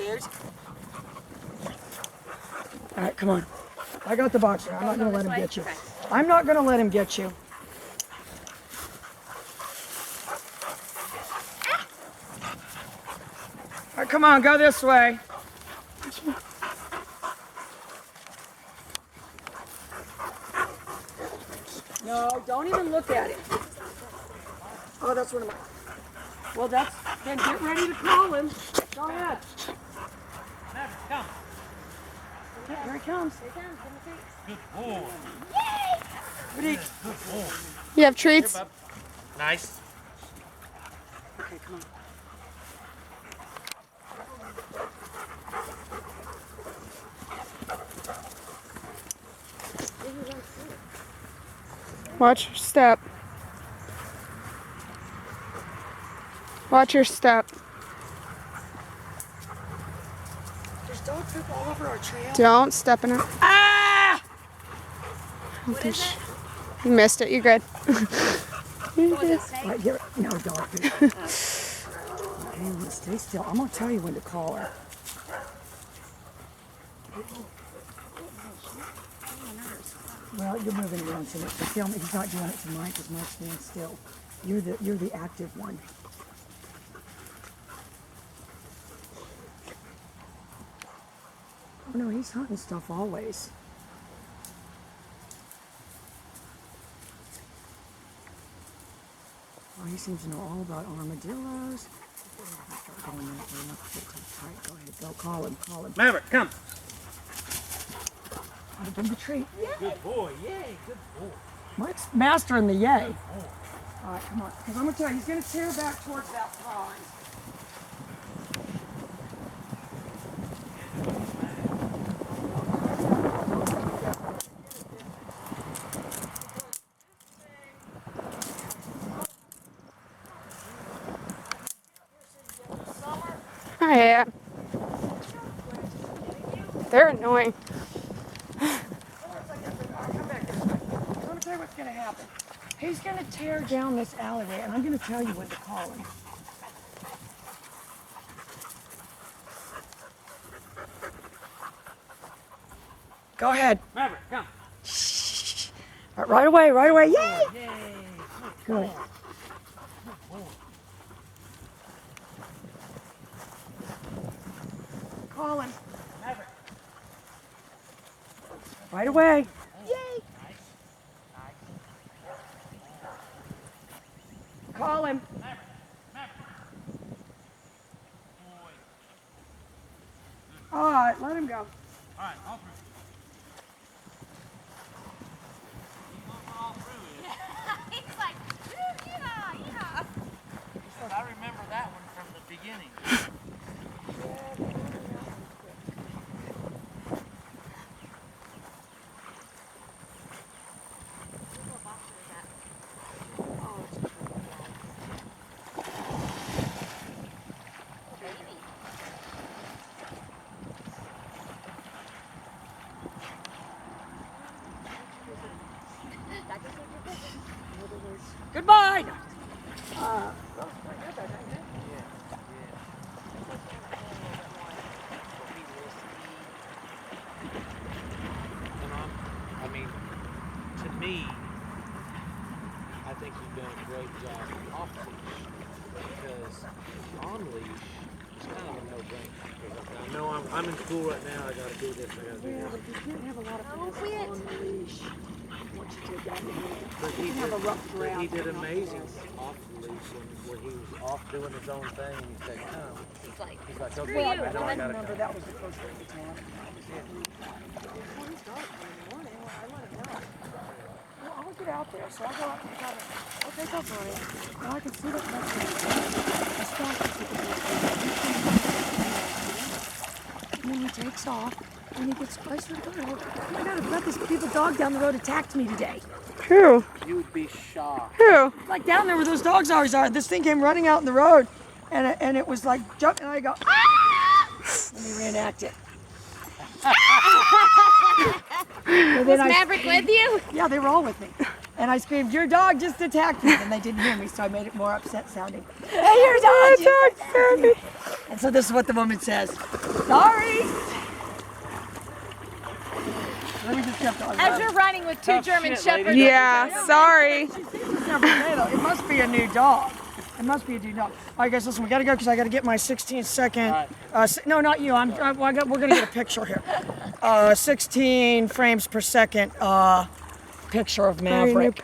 cute. All right, come on. I got the boxer. I'm not going to let him get you. I'm not going to let him get you. All right, come on, go this way. No, don't even look at it. Oh, that's one of mine. Well, then get ready to call him. Go ahead. Come. Yeah, here he comes. Good boy. Yay! Good boy. You have treats? Here, bub. Nice. Okay, come on. Watch your step. Watch your step. There's dog poop all over our trail. Don't step in it. Ah! What is it? You missed it. You're good. Right here. No, dog poop. Okay, stay still. I'm going to tell you when to call her. Well, you're moving around so much. He's not doing it to Mike because Mike's staying still. You're the active one. Oh no, he's hunting stuff always. Oh, he seems to know all about armadillos. Go ahead, go call him. Maverick, come. I'll give him the treat. Good boy. Yay. Good boy. Mike's mastering the yay. All right, come on. Because I'm going to tell you, he's going to tear back towards that pond. Oh, yeah. They're annoying. Come back this way. I'm going to tell you what's going to happen. He's going to tear down this alleyway, and I'm going to tell you when to call him. Go ahead. Maverick, come. Right away. Yay! Yay. Good. Call him. Maverick. Right away. Yay. Call him. Maverick. Boy. All right, let him go. All right, all through. All through it. He's like, yeah. I remember that one from the beginning. Goodbye. I mean, to me, I think you've done a great job off leash because on leash it's kind of a no-brainer. I know I'm in school right now. I got to do this. I got to do Yeah, that. but you can't have a lot of people on the leash. Once you take that, But you can have a rough but draft. he did amazing off the leash where he was off doing his own thing and he said, "Come." He's like, He's like, Screw "Okay, you, I know I I got to remember come." that was the first day of the town. He's dark in the morning. I let him know. Well, I'll get out there, so I'll go out and try to. Okay, go for it. Now I can see that next one. And then he takes off, and he gets closer to the road. I got this stupid dog down the road attacked me today. Who? You would be shocked. Who? Like down there where those dogs always are. This thing came running out in the road, and it was like jumping, and I go, ah! Let me reenact it. And was then Maverick with you? Yeah, they were all with me. And I screamed, "Your dog just attacked me!" And they didn't hear me, so I made it more upset sounding. Hey, your dog just attacked me! And so this is what the woman says. Sorry. Let me just kept on. As you're running with two Tough German shit, lady. Shepherds. Yeah, sorry. She sees us every day, though. It must be a new dog. It must be a new dog. All right, guys, listen, we got to go because I got to get my 16-second. No, not you. We're going to get a picture here. 16 frames per second picture of Maverick.